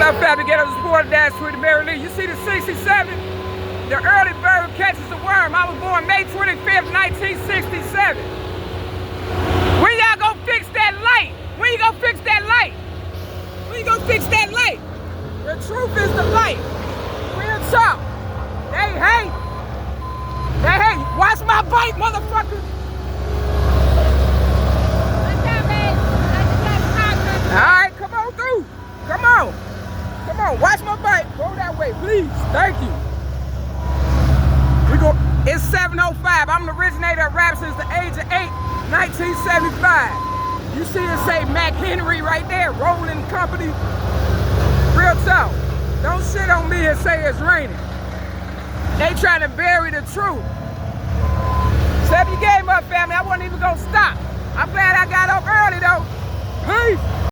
up, family? Get up, support dash with the Mary Lee. You see the 67? The early bird catches the worm. I was born May 25th, 1967. When y'all gonna fix that light? When you gonna fix that light? When you gonna fix that light? The truth is the light. Real talk. Hey, hey. Hey, hey. Watch my bike, motherfucker. Alright, come on through. Come on. Come on, watch my bike. Go that way, please. Thank you. It's 7:05. I'm the originator of rap since the age of 8, 1975. You see it say Mac Henry right there, Rolling Company. Real talk. Don't shit on me and say it's raining. They trying to bury the truth. Step your game up, family. I wasn't even gonna stop. I'm glad I got up early though. Peace.